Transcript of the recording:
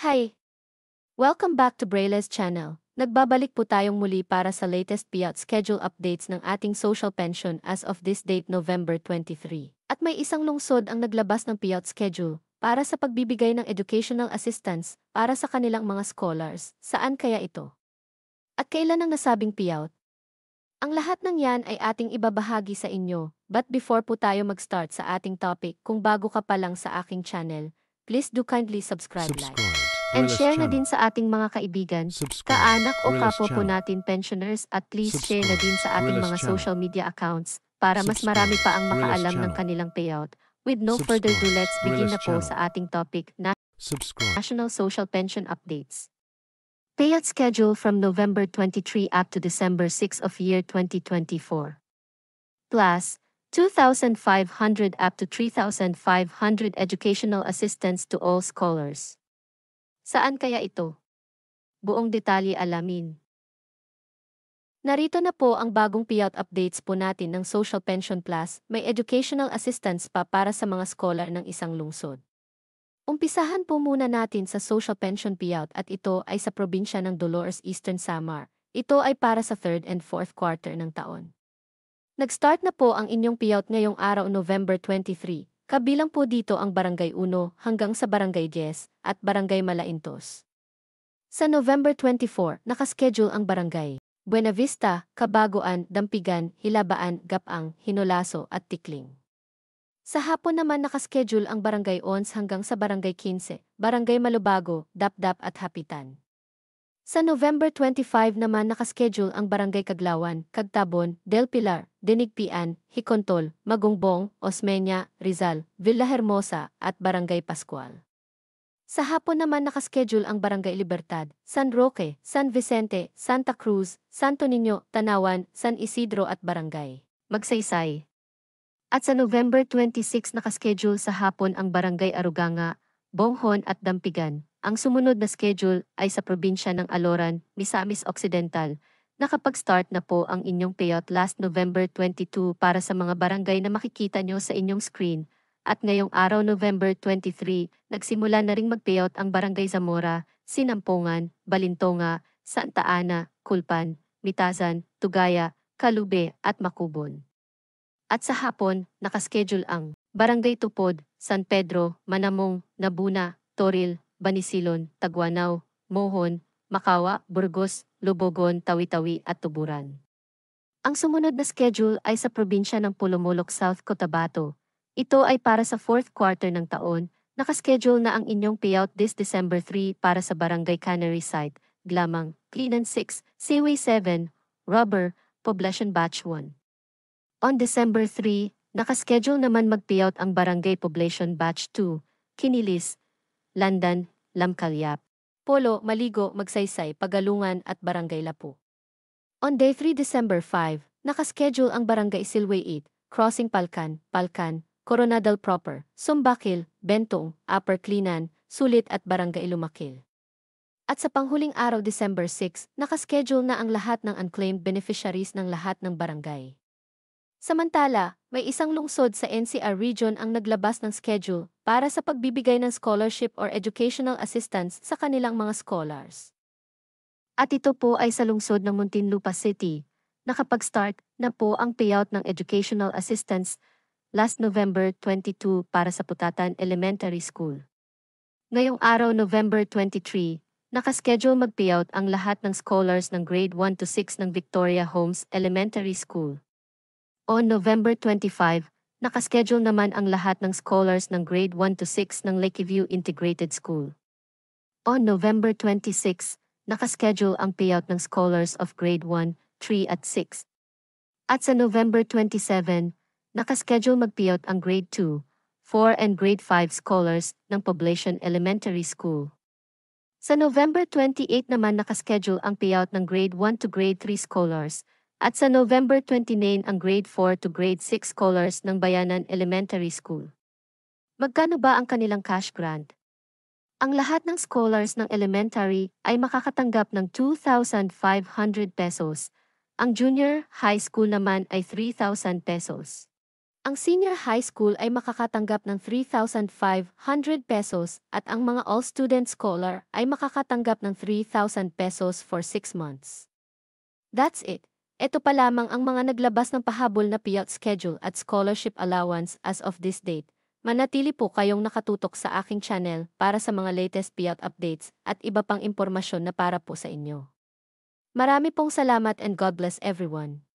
Hi! Welcome back to Braille's channel. Nagbabalik po tayong muli para sa latest payout schedule updates ng ating social pension as of this date November 23. At may isang lungsod ang naglabas ng payout schedule para sa pagbibigay ng educational assistance para sa kanilang mga scholars. Saan kaya ito? At kailan ang nasabing payout? Ang lahat ng yan ay ating ibabahagi sa inyo. But before po tayo mag-start sa ating topic, kung bago ka pa lang sa aking channel, please do kindly subscribe, like, and share na din sa ating mga kaibigan, kaanak o kapwa po natin pensioners at please share na din sa ating mga social media accounts para mas marami pa ang makaalam ng kanilang payout. With no further ado, let's begin na po sa ating topic na National Social Pension Updates. Payout schedule from November 23 up to December 6 of year 2024. Plus, 2,500 up to 3,500 educational assistance to all scholars. Saan kaya ito? Buong detalye alamin. Narito na po ang bagong payout updates po natin ng Social Pension Plus. May educational assistance pa para sa mga scholar ng isang lungsod. Umpisahan po muna natin sa Social Pension Payout at ito ay sa probinsya ng Dolores Eastern Samar. Ito ay para sa 3rd and 4th quarter ng taon. Nag-start na po ang inyong payout ngayong araw November 23, kabilang po dito ang Barangay 1 hanggang sa Barangay 10 at Barangay Malaintos. Sa November 24, nakaschedule ang Barangay Buena Vista, Cabaguan, Dampigan, Hilabaan, Gapang, Hinolaso at Tikling. Sa hapon naman nakaschedule ang Barangay 11 hanggang sa Barangay 15, Barangay Malubago, Dapdap at Hapitan. Sa November 25 naman nakaschedule ang Barangay Kaglawan, Cagtabon, Del Pilar, Denigpian, Hicontol, Magungbong, Osmeña, Rizal, Villahermosa at Barangay Pascual. Sa hapon naman nakaschedule ang Barangay Libertad, San Roque, San Vicente, Santa Cruz, Santo Niño, Tanawan, San Isidro at Barangay Magsaysay. At sa November 26 nakaschedule sa hapon ang Barangay Aruganga, Bonghon at Dampigan. Ang sumunod na schedule ay sa probinsya ng Aloran, Misamis Occidental. Nakapag-start na po ang inyong payout last November 22 para sa mga barangay na makikita nyo sa inyong screen. At ngayong araw November 23, nagsimula na ring mag-payout ang Barangay Zamora, Sinampongan, Balintonga, Santa Ana, Culpan, Mitazan, Tugaya, Calube at Macubon. At sa hapon, nakaschedule ang Barangay Tupod, San Pedro, Manamong, Nabuna, Toril, Banisilon, Taguanaw, Mohon, Makawa, Burgos, Lubogon, Tawi-Tawi at Tuburan. Ang sumunod na schedule ay sa probinsya ng Pulumulok, South Cotabato. Ito ay para sa 4th quarter ng taon. Nakaschedule na ang inyong payout this December 3 para sa Barangay Cannery Site, Glamang, Cleanan 6, Seaway 7, Rubber, Poblacion Batch 1. On December 3, nakaschedule naman mag-payout ang Barangay Poblacion Batch 2, Kinilis, Landan, Lamcalyap, Polo, Maligo, Magsaysay, Pagalungan at Barangay Lapu. On Day 3 December 5, nakaschedule ang Barangay Silway 8, Crossing Palcan, Coronadal Proper, Sumbakil, Bentong, Upper Cleanan, Sulit at Barangay Lumakil. At sa panghuling araw December 6, nakaschedule na ang lahat ng unclaimed beneficiaries ng lahat ng barangay. Samantala, may isang lungsod sa NCR region ang naglabas ng schedule para sa pagbibigay ng scholarship or educational assistance sa kanilang mga scholars. At ito po ay sa lungsod ng Muntinlupa City. Nakapag-start na po ang payout ng educational assistance last November 22 para sa Putatan Elementary School. Ngayong araw November 23, nakaschedule mag-payout ang lahat ng scholars ng grade 1 to 6 ng Victoria Homes Elementary School. On November 25, nakaschedule naman ang lahat ng scholars ng grade 1 to 6 ng Lakeview Integrated School. On November 26, nakaschedule ang payout ng scholars of grade 1, 3 at 6. At sa November 27, nakaschedule mag-payout ang grade 2, 4 and grade 5 scholars ng Poblacion Elementary School. Sa November 28 naman nakaschedule ang payout ng grade 1 to grade 3 scholars. At sa November 29 ang grade 4 to grade 6 scholars ng Bayanan Elementary School. Magkano ba ang kanilang cash grant? Ang lahat ng scholars ng elementary ay makakatanggap ng 2,500 pesos. Ang junior high school naman ay 3,000 pesos. Ang senior high school ay makakatanggap ng 3,500 pesos at ang mga all-student scholar ay makakatanggap ng 3,000 pesos for 6 months. That's it. Ito pa lamang ang mga naglabas ng pahabol na payout schedule at scholarship allowance as of this date. Manatili po kayong nakatutok sa aking channel para sa mga latest payout updates at iba pang impormasyon na para po sa inyo. Marami pong salamat and God bless everyone.